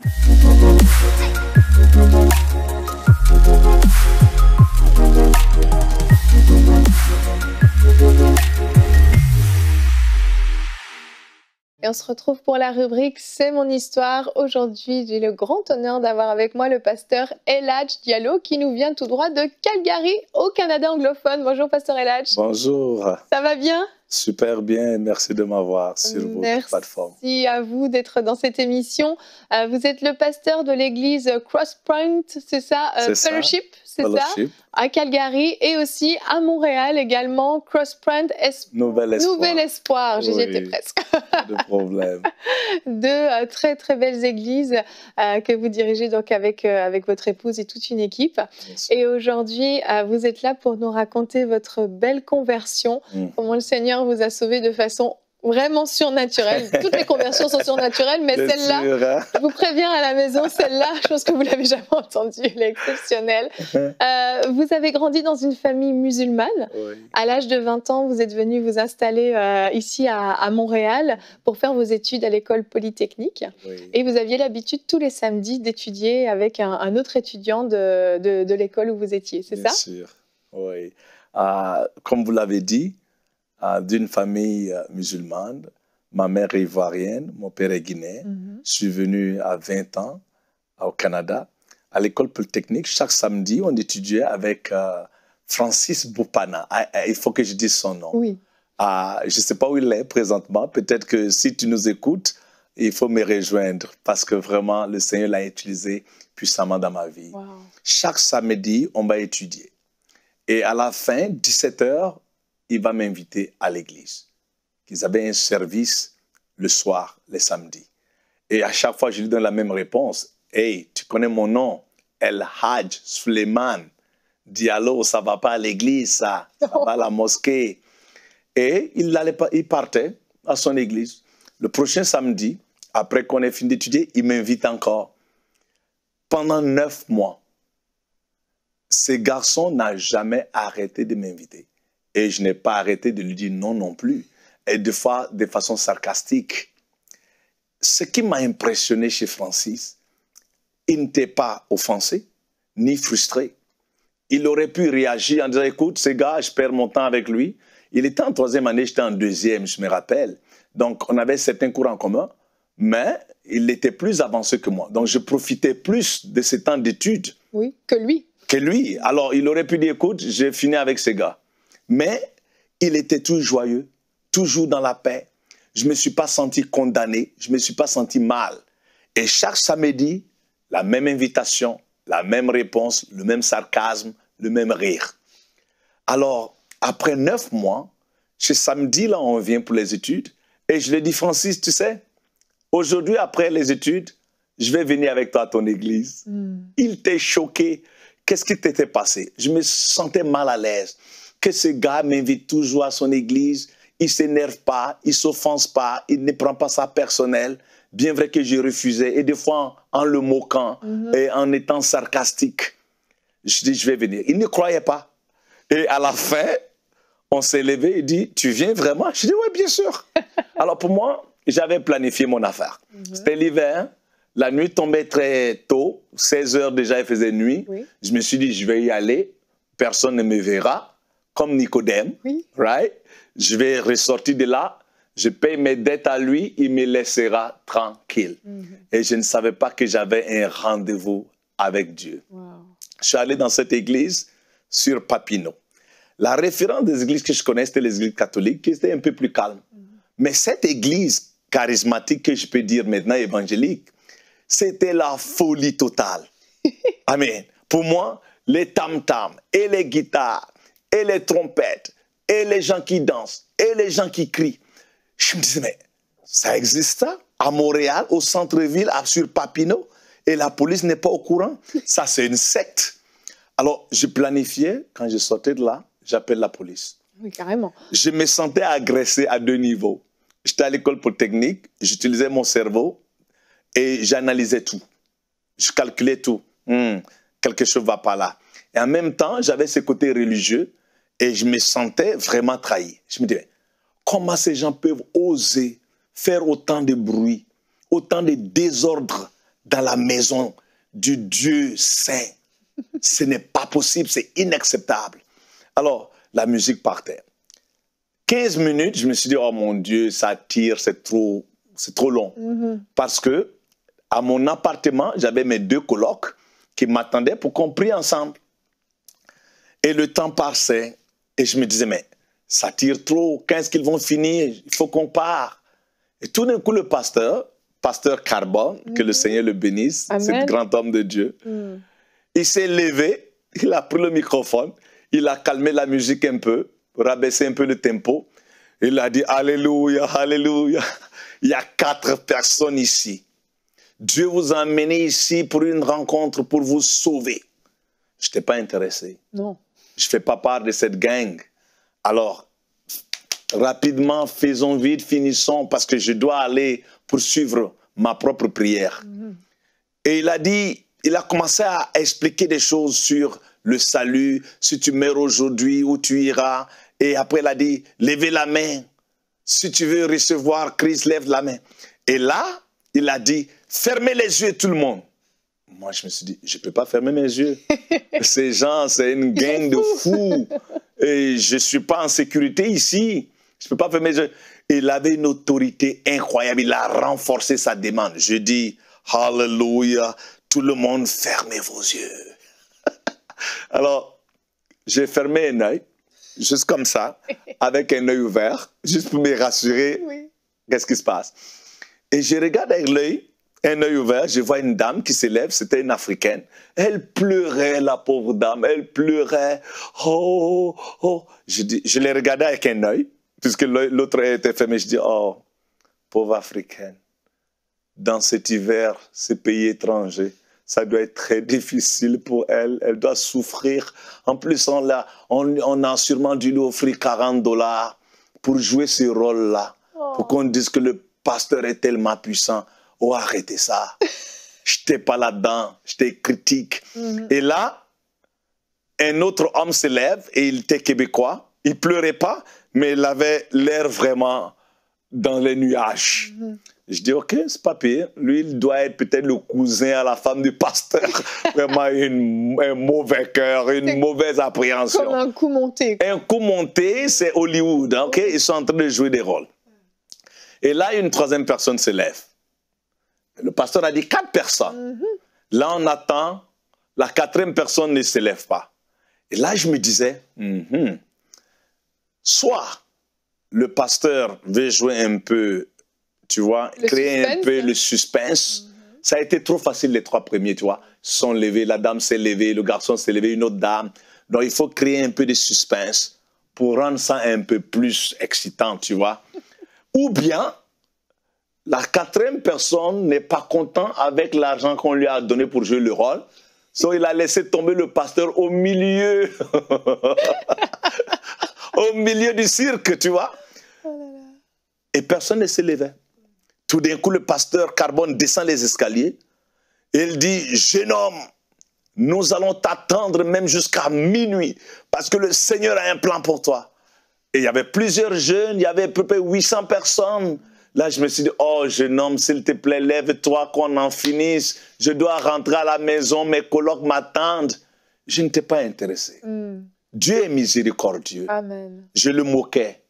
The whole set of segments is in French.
Et on se retrouve pour la rubrique C'est mon histoire. Aujourd'hui, j'ai le grand honneur d'avoir avec moi le pasteur El Hadj Diallo qui nous vient tout droit de Calgary au Canada anglophone. Bonjour pasteur El Hadj. Bonjour. Ça va bien? Super bien, merci de m'avoir sur votre plateforme. Merci à vous d'être dans cette émission. Vous êtes le pasteur de l'église Cross Point, c'est ça? Fellowship, c'est ça? À Calgary et aussi à Montréal également, Cross Point Nouvel Espoir. J'y étais presque. Pas de problème. Deux très très belles églises que vous dirigez donc avec votre épouse et toute une équipe. Et aujourd'hui, vous êtes là pour nous raconter votre belle conversion, comment le Seigneur vous a sauvé de façon vraiment surnaturelle. Toutes les conversions sont surnaturelles, mais celle-là, je vous préviens à la maison, celle-là, je pense que vous l'avez jamais entendue, elle est exceptionnelle. Vous avez grandi dans une famille musulmane. Oui. À l'âge de 20 ans, vous êtes venu vous installer ici à Montréal pour faire vos études à l'école polytechnique. Oui. Et vous aviez l'habitude tous les samedis d'étudier avec un autre étudiant de l'école où vous étiez, c'est ça? Bien sûr, oui. Comme vous l'avez dit, d'une famille musulmane, ma mère est ivoirienne, mon père est guinéen. Je suis venu à 20 ans au Canada, à l'école polytechnique. Chaque samedi, on étudiait avec Francis Boupana. Il faut que je dise son nom. Oui. Je ne sais pas où il est présentement. Peut-être que si tu nous écoutes, il faut me rejoindre parce que vraiment, le Seigneur l'a utilisé puissamment dans ma vie. Wow. Chaque samedi, on va étudier. Et à la fin, 17 h, il va m'inviter à l'église. Ils avaient un service le soir, les samedis. Et à chaque fois, je lui donne la même réponse. « Hey, tu connais mon nom? El Hadj Suleiman Diallo, ça ne va pas à l'église, ça va à la mosquée. » Et il partait à son église. Le prochain samedi, après qu'on ait fini d'étudier, il m'invite encore. Pendant 9 mois, ce garçon n'a jamais arrêté de m'inviter. Et je n'ai pas arrêté de lui dire non plus. Et des fois, de façon sarcastique. Ce qui m'a impressionné chez Francis, il n'était pas offensé, ni frustré. Il aurait pu réagir en disant, écoute, ce gars, je perds mon temps avec lui. Il était en 3e année, j'étais en 2e, je me rappelle. Donc, on avait certains cours en commun, mais il était plus avancé que moi. Donc, je profitais plus de ce temps d'études. Oui, que lui. Que lui. Alors, il aurait pu dire, écoute, j'ai fini avec ce gars. Mais il était toujours joyeux, toujours dans la paix. Je ne me suis pas senti condamné, je ne me suis pas senti mal. Et chaque samedi, la même invitation, la même réponse, le même sarcasme, le même rire. Alors, après 9 mois, ce samedi-là, on vient pour les études. Et je lui ai dit, Francis, tu sais, aujourd'hui, après les études, je vais venir avec toi à ton église. Il était choqué. Qu'est-ce qui t'était passé? Je me sentais mal à l'aise. Que ce gars m'invite toujours à son église, il ne s'énerve pas, il ne s'offense pas, il ne prend pas ça personnel. Bien vrai que j'ai refusé, et des fois en le moquant et en étant sarcastique. Je dis, je vais venir. Il ne croyait pas. Et à la fin, on s'est levé et dit, tu viens vraiment? Je dis, oui, bien sûr. Alors pour moi, j'avais planifié mon affaire. C'était l'hiver, la nuit tombait très tôt, 16 h déjà, il faisait nuit. Oui. Je me suis dit, je vais y aller, personne ne me verra. Comme Nicodème, right? Je vais ressortir de là, je paye mes dettes à lui, il me laissera tranquille. Et je ne savais pas que j'avais un rendez-vous avec Dieu. Wow. Je suis allé dans cette église sur Papineau. La référence des églises que je connais, c'était les églises catholiques, qui étaient un peu plus calmes. Mais cette église charismatique, que je peux dire maintenant évangélique, c'était la folie totale. Amen. Pour moi, les tam-tams et les guitares, et les trompettes, et les gens qui dansent, et les gens qui crient. Je me disais, mais ça existe ça? À Montréal, au centre-ville, sur Papineau, et la police n'est pas au courant? Ça, c'est une secte. Alors, je planifiais, quand je sortais de là, j'appelle la police. Oui, carrément. Je me sentais agressé à 2 niveaux. J'étais à l'école polytechnique, j'utilisais mon cerveau, et j'analysais tout. Je calculais tout. Quelque chose ne va pas là. Et en même temps, j'avais ce côté religieux, et je me sentais vraiment trahi. Je me disais, comment ces gens peuvent oser faire autant de bruit, autant de désordre dans la maison du Dieu saint. Ce n'est pas possible, c'est inacceptable. Alors, la musique partait. 15 minutes, je me suis dit, oh mon Dieu, ça tire, c'est trop long. Parce que à mon appartement, j'avais mes 2 colocs qui m'attendaient pour qu'on prie ensemble. Et le temps passait et je me disais, mais ça tire trop, quand est-ce qu'ils vont finir? Il faut qu'on parte. Et tout d'un coup, le pasteur Carbone, que le Seigneur le bénisse, ce grand homme de Dieu, il s'est levé, il a pris le microphone, il a calmé la musique un peu, rabaissé un peu le tempo. Il a dit, Alléluia, Alléluia. Il y a 4 personnes ici. Dieu vous a amené ici pour une rencontre, pour vous sauver. Je n'étais pas intéressé. Non. Je ne fais pas part de cette gang. Alors, rapidement, faisons vite, finissons, parce que je dois aller poursuivre ma propre prière. Et il a commencé à expliquer des choses sur le salut, si tu meurs aujourd'hui, où tu iras. Et après, il a dit, levez la main. Si tu veux recevoir Christ, lève la main. Et là, il a dit, fermez les yeux tout le monde. Moi, je me suis dit, je ne peux pas fermer mes yeux. Ces gens, c'est une gang de fous. Et je ne suis pas en sécurité ici. Je ne peux pas fermer mes yeux. Il avait une autorité incroyable. Il a renforcé sa demande. Je dis, Alléluia, tout le monde, fermez vos yeux. Alors, j'ai fermé un œil, juste comme ça, avec un œil ouvert, juste pour me rassurer. Oui. Qu'est-ce qui se passe? Et je regarde avec l'œil, un œil ouvert, je vois une dame qui s'élève, c'était une Africaine. Elle pleurait, la pauvre dame, elle pleurait. Oh, oh. Je l'ai regardée avec un œil, puisque l'autre œil était fermé. Je dis, oh, pauvre Africaine, dans cet hiver, ces pays étrangers, ça doit être très difficile pour elle. Elle doit souffrir. En plus, on a sûrement dû lui offrir $40 pour jouer ce rôle-là. Oh. Pour qu'on dise que le pasteur est tellement puissant. Oh, arrêtez ça. Je n'étais pas là-dedans. J'étais critique. Et là, un autre homme se lève et il était québécois. Il ne pleurait pas, mais il avait l'air vraiment dans les nuages. Je dis, ok, c'est pas pire. Lui, il doit être peut-être le cousin à la femme du pasteur. Vraiment un mauvais cœur, une mauvaise appréhension. Comme un coup monté. Un coup monté, c'est Hollywood. Hein, okay? Ils sont en train de jouer des rôles. Et là, une 3e personne se lève. Le pasteur a dit 4 personnes. Là, on attend. La 4e personne ne se lève pas. Et là, je me disais, soit le pasteur veut jouer un peu, tu vois, créer un peu le suspense. Ça a été trop facile les 3 premiers, tu vois. Ils se sont levés, la dame s'est levée, le garçon s'est levé, une autre dame. Donc, il faut créer un peu de suspense pour rendre ça un peu plus excitant, tu vois. Ou bien, la 4e personne n'est pas content avec l'argent qu'on lui a donné pour jouer le rôle. Donc, il a laissé tomber le pasteur au milieu. Au milieu du cirque, tu vois. Et personne ne s'est levé. Tout d'un coup, le pasteur Carbone descend les escaliers. Et il dit, jeune homme, nous allons t'attendre même jusqu'à minuit. Parce que le Seigneur a un plan pour toi. Et il y avait plusieurs jeunes, il y avait à peu près 800 personnes. Là, je me suis dit, oh, jeune homme, s'il te plaît, lève-toi, qu'on en finisse. Je dois rentrer à la maison, mes colocs m'attendent. Je n'étais pas intéressé. Dieu est miséricordieux. Amen. Je le moquais.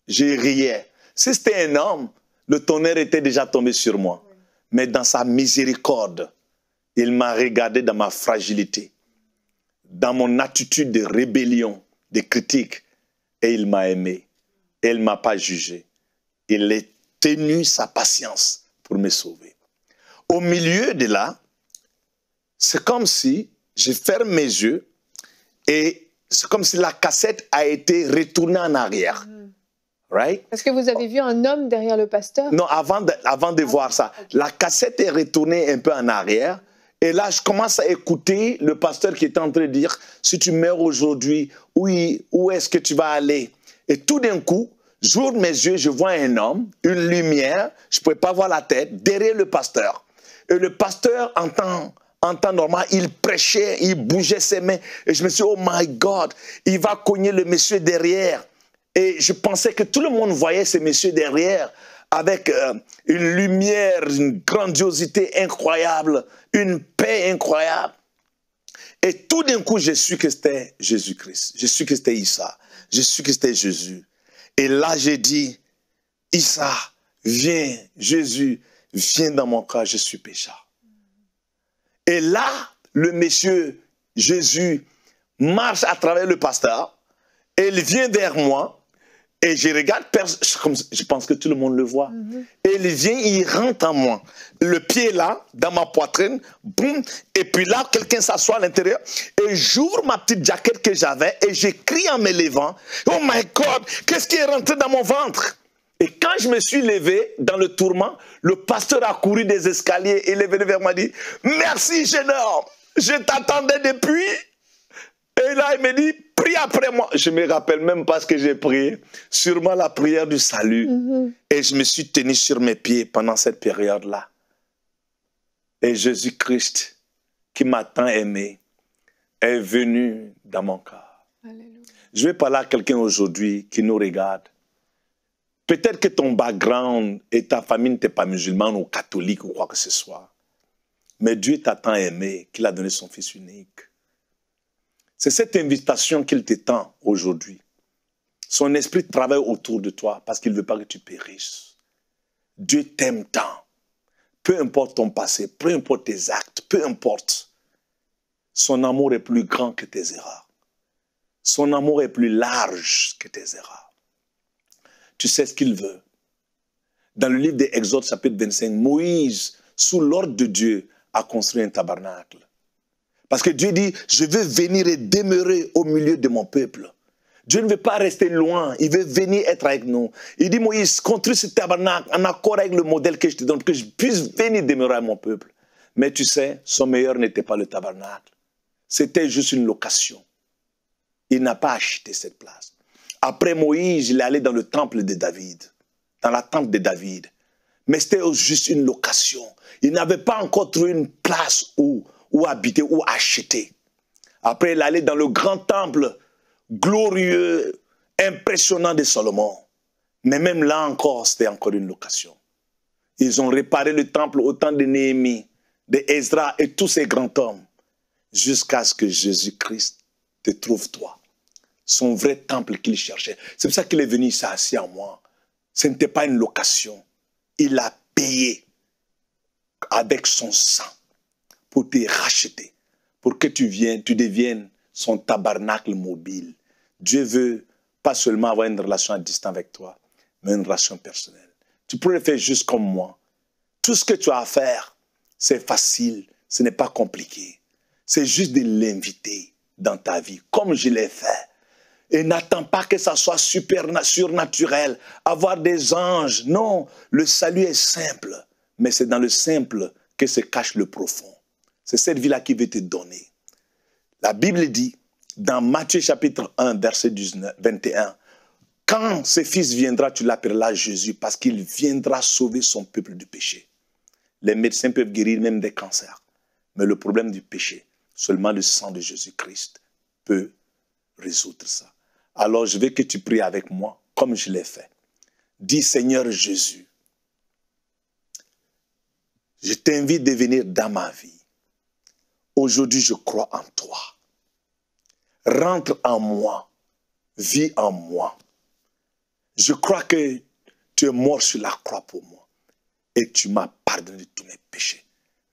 Je riais. Si c'était un homme, le tonnerre était déjà tombé sur moi. Mais dans sa miséricorde, il m'a regardé dans ma fragilité, dans mon attitude de rébellion, de critique, et il m'a aimé. Et il ne m'a pas jugé. Il a tenu sa patience pour me sauver. Au milieu de là, c'est comme si je ferme mes yeux et c'est comme si la cassette a été retournée en arrière. Right? Est-ce que vous avez vu un homme derrière le pasteur? Non, avant de voir ça. La cassette est retournée un peu en arrière. Et là, je commence à écouter le pasteur qui est en train de dire, si tu meurs aujourd'hui, oui, où est-ce que tu vas aller? Et tout d'un coup, j'ouvre mes yeux, je vois un homme, une lumière, je ne pouvais pas voir la tête, derrière le pasteur. Et le pasteur, en temps normal, il prêchait, il bougeait ses mains. Et je me suis dit, oh my God, il va cogner le monsieur derrière. Et je pensais que tout le monde voyait ce monsieur derrière, avec une lumière, une grandiosité incroyable, une paix incroyable. Et tout d'un coup, j'ai su que c'était Jésus-Christ. J'ai su que c'était Issa. J'ai su que c'était Jésus. Et là, j'ai dit, Issa, viens, Jésus, viens dans mon cœur, je suis pécheur. Et là, le monsieur Jésus marche à travers le pasteur, et il vient vers moi, et je regarde, je pense que tout le monde le voit. Et il vient, il rentre en moi. Le pied là, dans ma poitrine, boum, et puis là, quelqu'un s'assoit à l'intérieur, et j'ouvre ma petite jaquette que j'avais, et j'écris en me levant, oh my God, qu'est-ce qui est rentré dans mon ventre? Et quand je me suis levé dans le tourment, le pasteur a couru des escaliers, et il est venu vers moi et dit, merci jeune homme, je t'attendais depuis. Et là, il me dit, prie après moi. Je ne me rappelle même pas ce que j'ai prié. Sûrement la prière du salut. Et je me suis tenu sur mes pieds pendant cette période-là. Et Jésus-Christ, qui m'a tant aimé, est venu dans mon cœur. Alléluia. Je vais parler à quelqu'un aujourd'hui qui nous regarde. Peut-être que ton background et ta famille n'étaient pas musulmane ou catholique ou quoi que ce soit. Mais Dieu t'a tant aimé qu'il a donné son Fils unique. C'est cette invitation qu'il t'étend aujourd'hui. Son esprit travaille autour de toi parce qu'il ne veut pas que tu périsses. Dieu t'aime tant. Peu importe ton passé, peu importe tes actes, peu importe. Son amour est plus grand que tes erreurs. Son amour est plus large que tes erreurs. Tu sais ce qu'il veut. Dans le livre des Exodes, chapitre 25, Moïse, sous l'ordre de Dieu, a construit un tabernacle. Parce que Dieu dit, je veux venir et demeurer au milieu de mon peuple. Dieu ne veut pas rester loin, il veut venir être avec nous. Il dit, Moïse, construis ce tabernacle en accord avec le modèle que je te donne, que je puisse venir demeurer avec mon peuple. Mais tu sais, son meilleur n'était pas le tabernacle. C'était juste une location. Il n'a pas acheté cette place. Après Moïse, il est allé dans le temple de David, dans la tente de David. Mais c'était juste une location. Il n'avait pas encore trouvé une place où habiter, ou acheter. Après, il allait dans le grand temple glorieux, impressionnant de Salomon. Mais même là encore, c'était encore une location. Ils ont réparé le temple au temps de Néhémie, de Ezra et tous ces grands hommes, jusqu'à ce que Jésus-Christ te trouve toi. Son vrai temple qu'il cherchait. C'est pour ça qu'il est venu s'asseoir en moi. Ce n'était pas une location. Il a payé avec son sang pour te racheter, pour que tu deviennes son tabernacle mobile. Dieu veut pas seulement avoir une relation à distance avec toi, mais une relation personnelle. Tu pourrais le faire juste comme moi. Tout ce que tu as à faire, c'est facile, ce n'est pas compliqué. C'est juste de l'inviter dans ta vie, comme je l'ai fait. Et n'attends pas que ça soit surnaturel, avoir des anges. Non, le salut est simple, mais c'est dans le simple que se cache le profond. C'est cette vie-là qui veut te donner. La Bible dit, dans Matthieu chapitre 1, verset 21, « Quand ce Fils viendra, tu l'appelleras Jésus, parce qu'il viendra sauver son peuple du péché. » Les médecins peuvent guérir même des cancers. Mais le problème du péché, seulement le sang de Jésus-Christ peut résoudre ça. Alors je veux que tu pries avec moi, comme je l'ai fait. Dis, Seigneur Jésus, je t'invite de venir dans ma vie. Aujourd'hui, je crois en toi. Rentre en moi. Vis en moi. Je crois que tu es mort sur la croix pour moi. Et tu m'as pardonné de tous mes péchés.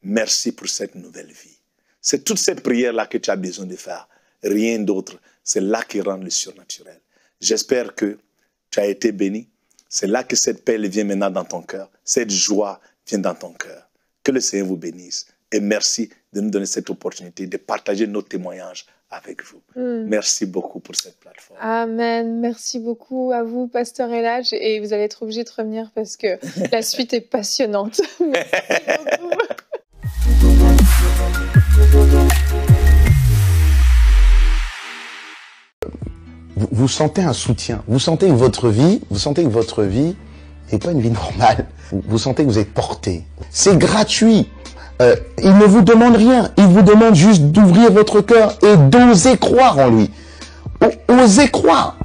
Merci pour cette nouvelle vie. C'est toute cette prière-là que tu as besoin de faire. Rien d'autre. C'est là qui rend le surnaturel. J'espère que tu as été béni. C'est là que cette paix vient maintenant dans ton cœur. Cette joie vient dans ton cœur. Que le Seigneur vous bénisse. Et merci de nous donner cette opportunité de partager nos témoignages avec vous. Merci beaucoup pour cette plateforme. Amen. Merci beaucoup à vous, Pasteur Elhadj. Et vous allez être obligé de revenir parce que la suite est passionnante. Merci beaucoup. Vous sentez un soutien. Vous sentez que votre vie n'est pas une vie normale. Vous sentez que vous êtes porté. C'est gratuit. Il ne vous demande rien. Il vous demande juste d'ouvrir votre cœur et d'oser croire en lui. Osez croire.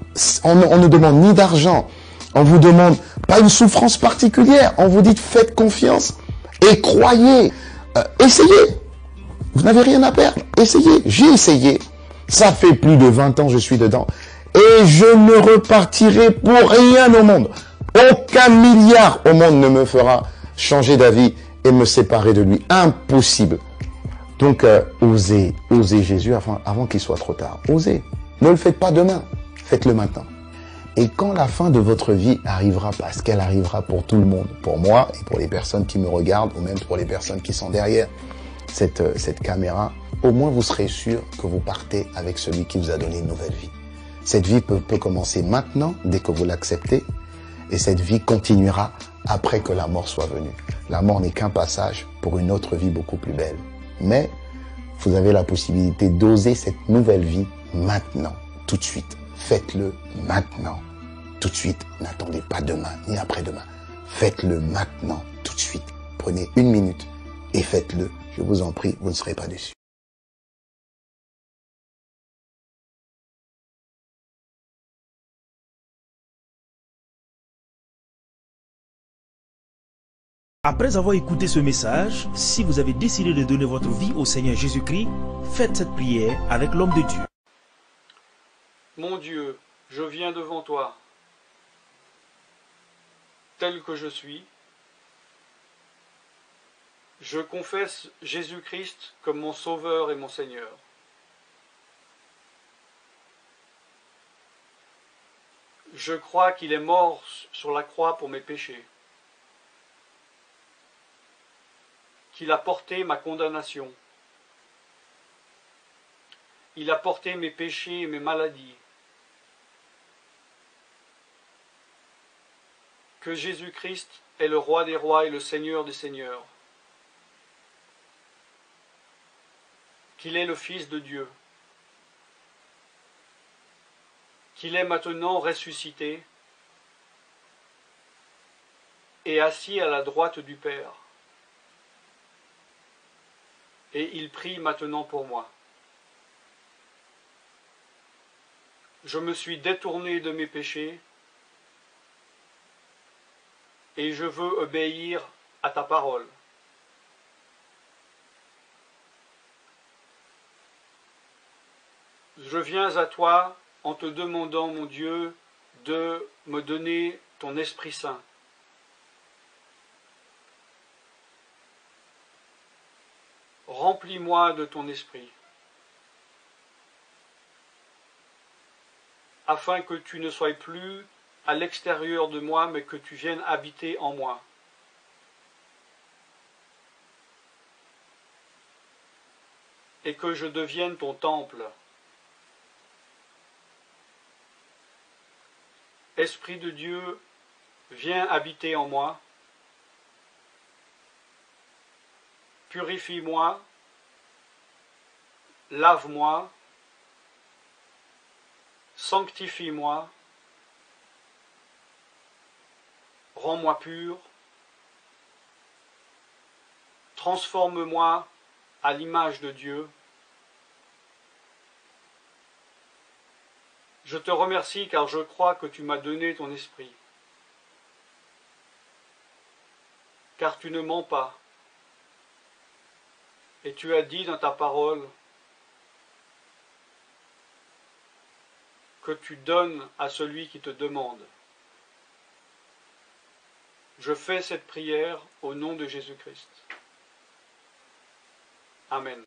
On ne demande ni d'argent. On vous demande pas une souffrance particulière. On vous dit faites confiance et croyez. Essayez. Vous n'avez rien à perdre. Essayez. J'ai essayé. Ça fait plus de 20 ans que je suis dedans. Et je ne repartirai pour rien au monde. Aucun milliard au monde ne me fera changer d'avis et me séparer de lui. Impossible. Donc, osez Jésus avant qu'il soit trop tard. Osez. Ne le faites pas demain. Faites-le maintenant. Et quand la fin de votre vie arrivera, parce qu'elle arrivera pour tout le monde, pour moi et pour les personnes qui me regardent, ou même pour les personnes qui sont derrière cette caméra, au moins vous serez sûr que vous partez avec celui qui vous a donné une nouvelle vie. Cette vie peut commencer maintenant, dès que vous l'acceptez, et cette vie continuera après que la mort soit venue. La mort n'est qu'un passage pour une autre vie beaucoup plus belle. Mais vous avez la possibilité d'oser cette nouvelle vie maintenant, tout de suite. Faites-le maintenant, tout de suite. N'attendez pas demain, ni après-demain. Faites-le maintenant, tout de suite. Prenez 1 minute et faites-le. Je vous en prie, vous ne serez pas déçus. Après avoir écouté ce message, si vous avez décidé de donner votre vie au Seigneur Jésus-Christ, faites cette prière avec l'homme de Dieu. Mon Dieu, je viens devant toi, tel que je suis. Je confesse Jésus-Christ comme mon Sauveur et mon Seigneur. Je crois qu'il est mort sur la croix pour mes péchés, qu'il a porté ma condamnation. Il a porté mes péchés et mes maladies. Que Jésus-Christ est le Roi des rois et le Seigneur des seigneurs. Qu'il est le Fils de Dieu. Qu'il est maintenant ressuscité et assis à la droite du Père. Et il prie maintenant pour moi. Je me suis détourné de mes péchés et je veux obéir à ta parole. Je viens à toi en te demandant, mon Dieu, de me donner ton Esprit Saint. Remplis-moi de ton esprit, afin que tu ne sois plus à l'extérieur de moi, mais que tu viennes habiter en moi. Et que je devienne ton temple. Esprit de Dieu, viens habiter en moi. Purifie-moi, lave-moi, sanctifie-moi, rends-moi pur, transforme-moi à l'image de Dieu. Je te remercie car je crois que tu m'as donné ton esprit, car tu ne mens pas. Et tu as dit dans ta parole que tu donnes à celui qui te demande. Je fais cette prière au nom de Jésus-Christ. Amen.